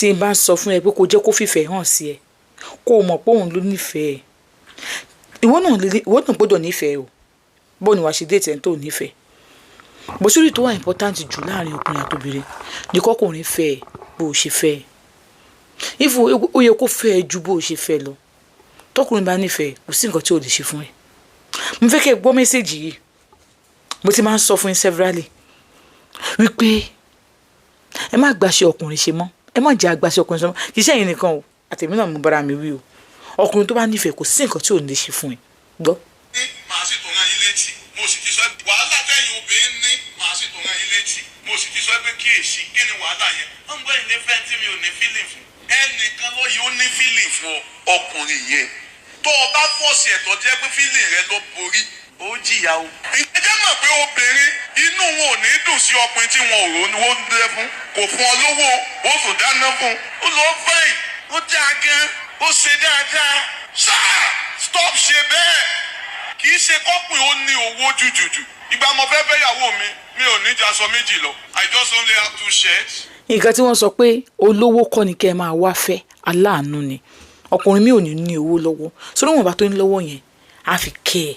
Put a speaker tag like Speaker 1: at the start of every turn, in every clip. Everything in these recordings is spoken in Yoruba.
Speaker 1: tí n bá ń sọ fún ẹ pé kó jẹ́ kó fìfẹ́ hàn sí ẹ kó o mọ̀ pé òun ló nífẹ̀ẹ́ ìwọ náà gbọ́dọ̀ nífẹ̀ẹ́ o bó ni wàá ṣe déètì ẹni tó nífẹ̀ẹ́ bó sórí tó wà important jù láàrin ọkùnrin àtobìnrin ní kọkùnrin fẹ́ ẹ bó o ṣe fẹ́ ẹ ìfò ó yẹ kó fẹ́ ẹ ju bó o ṣe fẹ́ lọ tọkùnrin bá nífẹ̀ẹ́ kò sí nǹkan tí ò lè ṣe fún ẹ mo fẹ́ kẹ́ ẹ gbọ́ mẹ́sẹ̀gì yìí mo ti máa ń sọ fún yín severally wípé ẹ má gbàṣẹ ọkùnrin ṣe mọ́ ẹ má jẹ́ àgbàṣẹ ọkùnrin ṣe mọ́ kì í ṣe ẹ̀yin nìkan o àtẹ̀mí náà mo bára mi wí o ọkùnrin tó bá nífẹ̀ẹ́ kò sí nǹkan tí ò lè ṣe fún ẹ gbọ́.
Speaker 2: màá sì tún rán yín létí mo sì ti sọ wàhálà tẹ̀yìn obìnrin ní màá sì tún rán yín létí mo sì ti sọ pé kíyèsí kí ni wàhálà yẹn wọ́n ń gbọ́ ilé fẹ́ tí mi ò ní fílì fún ẹnìkan ló yóò ní fílì fún ọkùnrin yẹn tó o bá fọ̀ọ̀sì ẹ̀tọ́ jẹ́ pé fílì rẹ ló borí ó jìyà o. ìjẹ́jẹ́ mọ̀ pé obìnrin inú wọn ò ní dùn sí ọkùnrin tí wọn ò rò ní wọ́n ń dẹ́ fún kò fún ọ lówó ó sì dáná fún ó lọ fẹ́yìn ó dáa gan ó ṣe dáadáa sáà stop ṣe bẹ́ẹ̀ kì í ṣe kọ́pìn ó ní owó jùjùjù ìgbà mo fẹ́ fẹ́yàwó mi ò ní jaṣọ méjì lọ I just only have 2 shirts.
Speaker 1: nǹkan tí wọ́n sọ pé olówó kọ́ ni kẹ́ ẹ máa wá fẹ́ aláàánú ni ọkùnrin mi ò ní owó lọ́wọ́ sórí wọn bá tó ní lọ́wọ́ yẹn á fi kẹ́ ẹ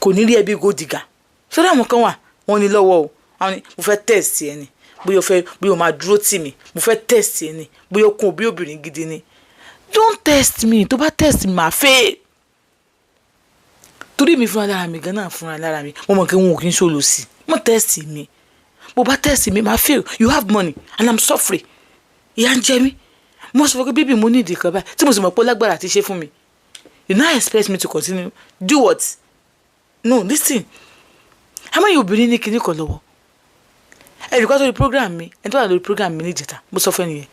Speaker 1: kò ní rí ẹbí gòdìgà sórí àwọn kan wà wọ́n ní lọ́wọ́ o àwọn ni mo fẹ́ test ẹ ni bóyá o máa dúró tì mí mo fẹ́ test ẹ ni bóyá o kún òbí obìnrin gidi ni don't test me tó bá test me máa fẹ́ torí mi fúnra lára mi gan náà fúnra lára mi mo mọ̀ kí wọn ò kí ń ṣòlò sí mo test mi bó bá test mi máa fail you have money and I'm suffering ìyà ń jẹ mí mo sọ pé bíbí mo ní ìdí kan báyìí tí mo sì mọ̀ pé lágbára àti ṣe fún mi you now expect me to continue do what no listen àmọ́ yìí obìnrin ní kinní kan lọ́wọ́ ẹ̀rí kọ́ sórí program mi ẹni tó wà lórí program mi ní ìjẹta mo sọ fẹ́ nìyẹn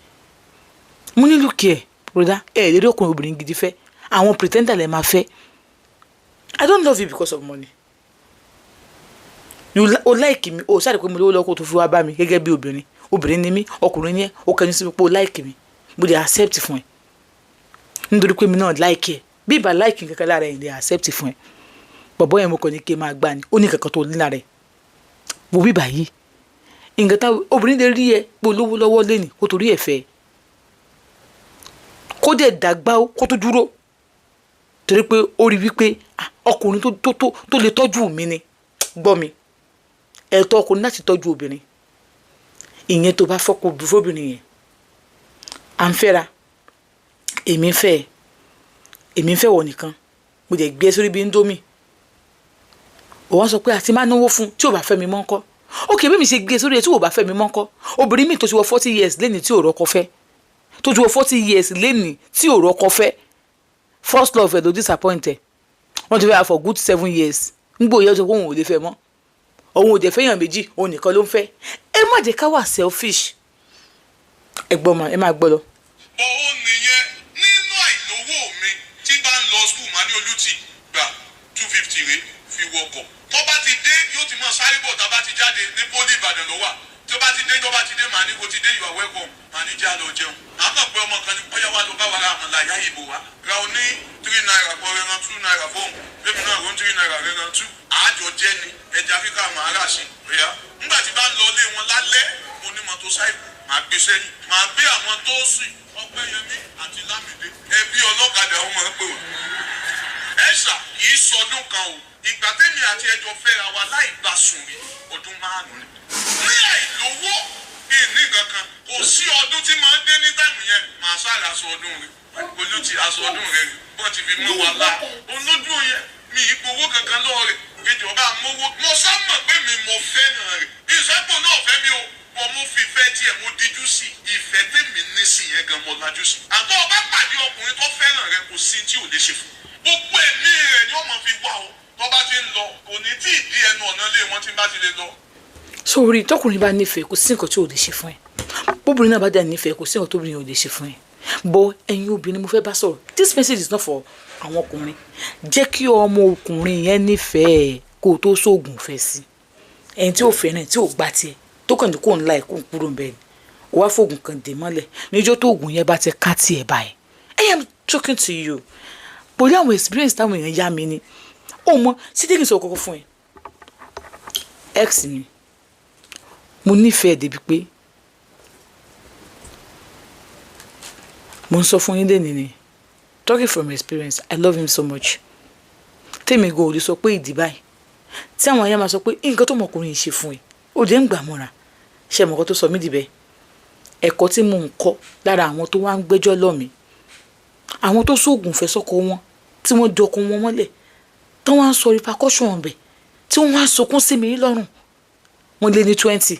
Speaker 1: mo ní look here broda lérí ọkùnrin obìnrin gidi fẹ́ àwọn pretender lè máa fẹ́ I don't love you because of money o like mi o sáré pé mo lówó lọ́kọ́ tó fi wá bá mi gẹ́gẹ́ bí obìnrin ni mí ọkùnrin ni ẹ o kẹnu sí mi pé o like mi mo dey accept fún ẹ nítorí pé mi náà like ẹ bí ìbá like kankan lára ẹ dey accept fún ẹ bọ̀bọ̀ yẹn mo kàn ní kí n máa gbá ni ó ní kankan tó ní lára ẹ wo bíbá yìí nǹkan tá obìnrin lè rí ẹ pé olówó lọ́wọ́ lẹ́nìí kó torí ẹ̀ fẹ́ kó dẹ̀ dàgbà kó tó dúró torí pé ó rí wípé ọkùnrin tó lè tọ́jú mi ni gbọ́ mi ẹ̀tọ́ ọkùnrin láti tọ́jú obìnrin ìyẹn tó bá fọ́kọ fóbìnrin yẹn à ń fẹ́ra èmi ń fẹ́ wọ̀ nìkan mo dẹ̀ gbé sórí bí Indomie òun sọ pé àti máa náwó fún tí ò bá fẹ́ mi mọ́ ń kọ́ ókè bí mi ṣe gbé sórí ẹ̀ tí ò bá fẹ́ mi mọ́ ń kọ́ obìnrin mi tó ti wọ 40 years lẹ́ni tí ò rọ́kọ fẹ́ tó ti wọ 40 years lẹ́ni tí ò rọ́kọ fẹ́ first love ẹ̀ ló disappointed wọ́n ti fẹ́ for good 7 years ńgbò yẹ kó òun ò lè fẹ́ mọ́ òun ò dẹ̀ fẹ́yàn méjì òun nìkan ló ń fẹ́ ẹ má jẹ́ ká wà selfish ẹ gbọ́ ma ẹ má gbọ́ lọ.
Speaker 2: òun nìyẹn nínú àìlówó mi tí bá ń lọ skul máa ní olùtì gbà 250 rèé fi wọkọ̀ tó bá ti dé yóò ti mọ sáré bọ̀ tá a bá ti jáde ní poli Ìbàdàn ló wà tó bá ti dé màá ní kó ti dé you are welcome màá ní já lọ jẹun àmọ́ pé ọmọ kan ní bóyá wà ló bá wà ra àmàlà ìyá ìbò wa ra o ní 3 naira kọ rẹran 2 naira fóun bébí náà ro 3 naira rẹran 2 àjọ jẹ ni ẹja Áfíríkà máa rà sí ẹ̀yà nígbà tí bá ń lọ ilé wọn lálẹ́ mo ní mọ́tò sáìkù máa gbé sẹ́yìn máa gbé àwọn tó sùn Ọpẹ́yẹmí àti Lámìdé ẹbí ọlọ́kadà wọn máa ń pè wọ́n ẹ̀ṣà kì í sọdún kan o ìgbà tẹ́mi àti ẹjọ́ fẹ́ra wa láì bá sùn rí ọdún 5 ni ní àìlówó ìní kankan kò sí ọdún tí máa ń dé ní táìmù yẹn màá sáré aṣọ ọdún rẹ olùtì aṣọ ọdún rẹ wọ́n ti fi mọ́ wa lá olójú yẹn mi ìgbowó kankan lọ́wọ́ rẹ̀ ìjọba mowó mo sábà pé mo fẹ́ràn rẹ̀ ìṣẹ́pọ̀ náà fẹ́ mi o mo fi fẹ́ tiẹ̀ mo díjú sí ìfẹ́ tèmi ní sí yẹn gan mo lajú sí àtọ́ ọba pàdé ọkùnrin tó fẹ́ràn rẹ̀ kò sí tí ò lè ṣe fún gbogbo ẹ̀mí rẹ̀ ni ó máa fi wá o tó bá ti ń lọ kò ní tí ì di ẹnu ọ̀nà ilé wọn tí bá ti lè lọ.
Speaker 1: sórí tọkùnrin bá nífẹ̀ẹ́ kò sí nǹkan tí ò lè ṣe fún ẹ bóbìnrin náà bá dà nífẹ̀ẹ́ kò sí nǹkan tóbìnrin ò lè ṣe fún ẹ bọ ẹ̀yin obìnrin mo fẹ́ bá sọ̀rọ̀ this message is not for àwọn ọkùnrin jẹ́ kí ọmọ ọkùnrin yẹn nífẹ̀ẹ́ kó o tó sóògùn fẹ́ sí ẹni tí ò fẹ́ràn tí ò gbà tiẹ̀ tó kàn ní kó ń la ẹ̀kú kúrò ń bẹ́ẹ̀ ni ó wá fóògùn kan dè mọ́lẹ̀ níjọ́ tó oògùn yẹn bá ti ká tiẹ̀ báyìí I am talking to you pẹ̀lú àwọn experience táwọn èèyàn yá mi ni ó mọ sídìkì sọ kọ́kọ́ fún ẹ ex mi mo nífẹ̀ẹ́ débi pé mo ń sọ fún yín lẹ́nìí ni talking from experience I love him so much tèmi gan ò lè sọ pé ìdí báyìí tí àwọn ayé máa sọ pé nǹkan tó mọkùnrin yìí ṣe fún ẹ ó dé ń gbà mọ́ra ṣe mọ̀kọ́ tó sọ mí dìbẹ́ ẹ̀kọ́ tí mò ń kọ́ lára àwọn tó wá ń gbẹ́jọ́ lọ́ mi àwọn tó sóògùn fẹ́ sọ́kọ wọn tí wọ́n di ọkọ wọn mọ́lẹ̀ tí wọ́n á sọ repercussion ọ̀bẹ tí wọ́n á sọkún sí mi lọ́rùn wọ́n lé ní 20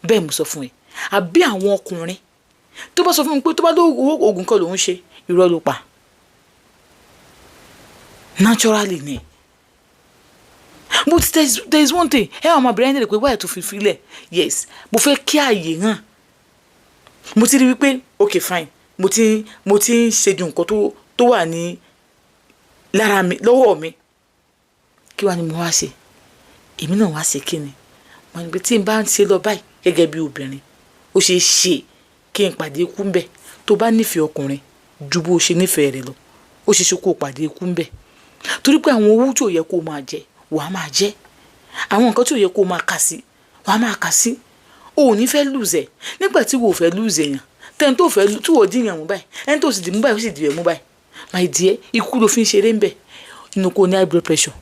Speaker 1: bẹ́ẹ̀ mo sọ fún ẹ àbí àwọn ọkùnrin tó bá sọ fún mi pé tó bá ló oògùn kan lòún ṣe irọ́ ló pa naturally ni but there is one thing ẹ wà máa bẹ̀rẹ̀ ní pé wáyà tó fi filẹ̀ yes mo fẹ́ kí ààyè hàn mo ti rí wípé okay fine mo ti ń ṣe ju nǹkan tó wà ní lára mi lọ́wọ́ mi kí wàá ni mo wá ṣe èmi náà wá ṣe kí ni wọn ni pé tí n bá ń ṣe lọ báyìí gẹ́gẹ́ bí obìnrin ó ṣe é ṣe kí n pàdé ikú ńbẹ tó bá nífẹ̀ẹ́ ọkùnrin ju bó ṣe nífẹ̀ẹ́ rẹ̀ lọ ó ṣe é ṣe kó o pàdé ikú ńbẹ torí pé àwọn owó tí ò yẹ kó o máa jẹ wàá máa jẹ àwọn nǹkan tí ò yẹ kó o máa kà sí wàá máa kà sí o ò ní fẹ́ lùzẹ̀ nígbà tí wò ó fẹ́ lùzẹ̀ yàn tẹ́ni tó fẹ́ tí wò ó dìyàn mú báyìí ẹni tó sì dì mú báyìí ó sì dì rẹ̀ mú báyìí my dear ikú ló fi ń ṣeré ńbẹ inú kó o ní high blood pressure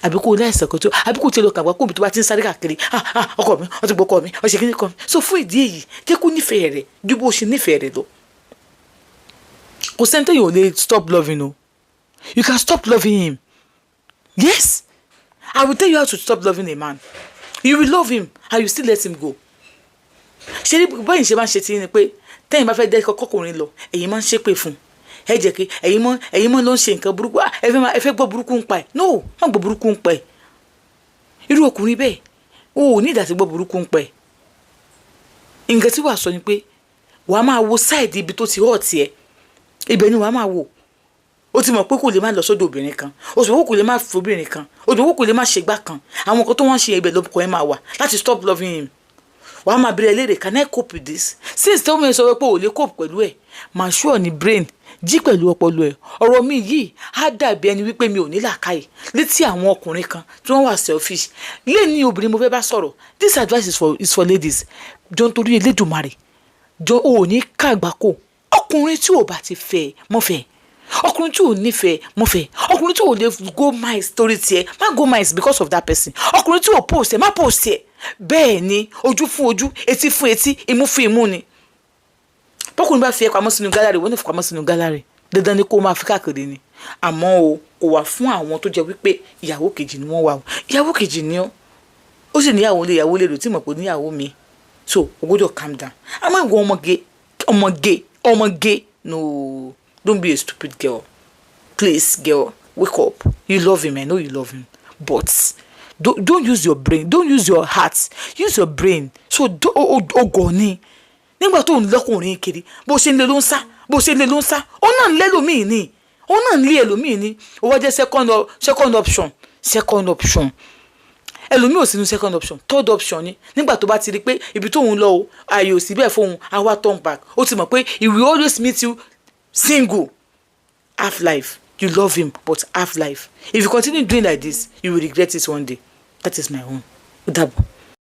Speaker 1: àbí kó o ní àìsàn kan tó àbí kó o ti lọ kàgbá kóbi tó bá ti ń sáré káàkiri ọkọ mi ọtí gbọkọ mi ọṣẹ kìíní kan mi so fún ìdí èyí jẹ́ kó nífẹ̀ẹ́ rẹ̀ ju bó ṣe nífẹ̀ẹ́ rẹ̀ lọ. kò sẹ́ńtẹ́ yóò lè stop loving o you can stop loving him yes I will tell you how to stop loving a man you will love him and you still let him go. ṣé báyìí ṣe máa ń ṣe ti ni pé tẹ́yìn bá fẹ́ dẹ́ kọ́kùnrin lọ èyí máa ń ṣépè fún ẹ jẹ́ kí ẹ̀yin mọ́ ló ń ṣe nǹkan burúkú ẹ fẹ́ gbọ́ burúkú ń pa ẹ̀ no má gbọ́ burúkú ń pa ẹ̀ irú ọkùnrin bẹ́ẹ̀ o ò ní ìdásí gbọ́ burúkú ń pa ẹ̀ nǹkan tí wàá sọ ni pé wàá máa wo sáìdì ibi tó ti hàn tiẹ̀ ibẹ̀ ni wàá máa wò o ti mọ̀ pé kò lè má lọ sọ́dọ̀ obìnrin kan o sì mọ̀ pé kò lè má fobìnrin kan o sì mọ̀ pé kò lè má ṣègbà kan àwọn nǹkan tó wọ́n ń ṣe ibẹ̀ lọ́kọ̀ ẹ̀ máa wà láti stop loving him wàá máa bẹ̀rẹ̀ léèrè can I cope with this since tó mọ̀ ẹ́ sọ pé o lè cope pẹ̀lú ẹ̀ máa sure ni brain jí pẹ̀lú ọpọlọ ẹ̀ ọ̀rọ̀ mi yìí á dàbí ẹni wípé mi ò ní làákàyè létí àwọn ọkùnrin kan tí wọ́n wà selfish lé ní obìnrin mo fẹ́ bá sọ̀rọ̀ this advice is for ladies jọ nítorí Elédùmarè jọ ò ní kàgbákò ọkùnrin tí ò bá ti fẹ́ mọ́fẹ́ ọkùnrin tí ò nífẹ̀ẹ́ mọ́fẹ́ ọkùnrin tí ò lè go miles torí tiẹ̀ má go miles because of that person ọkùnrin tí ò post ẹ̀ má post ẹ̀ bẹ́ẹ̀ ni ojú fún ojú etí fún etí imú fún imú ni bọ́kùnrin bá fi ẹ pamọ́ sínú gálárì wọ́n ní fi pamọ́ sínú gálárì dandan ni kó máa fi káàkiri ni àmọ́ o kò wà fún àwọn tó jẹ́ wípé ìyàwó kejì ni wọ́n wà o ìyàwó kejì ni ó sì níyàwó lè ìyàwó lè lò tí mọ̀ pé níyàwó mi so o gbọ́dọ̀ calm down àmọ́ ìwọ ọmọge no don't be a stupid girl please girl wake up you love him I know you love him but don't use your brain don't use your heart use your brain so ogo ni nígbà tó ń lọ́kùnrin kiri bó ṣe ń lé ló ń sá ó náà ń lé ẹlòmíì ni ó náà ń lé ẹlòmíì ni ó wá jẹ́ second option ẹlòmíì ò sínú second option third option ni nígbà tó bá ti rí pé ibi tó ń lọ o ààyè ò sí bẹ́ẹ̀ fóun àwa turn back ó ti mọ̀ pé he will always meet you single half life you love him but half life if you continue doing like this you will regret it one day that is my own. Ó dàbọ̀.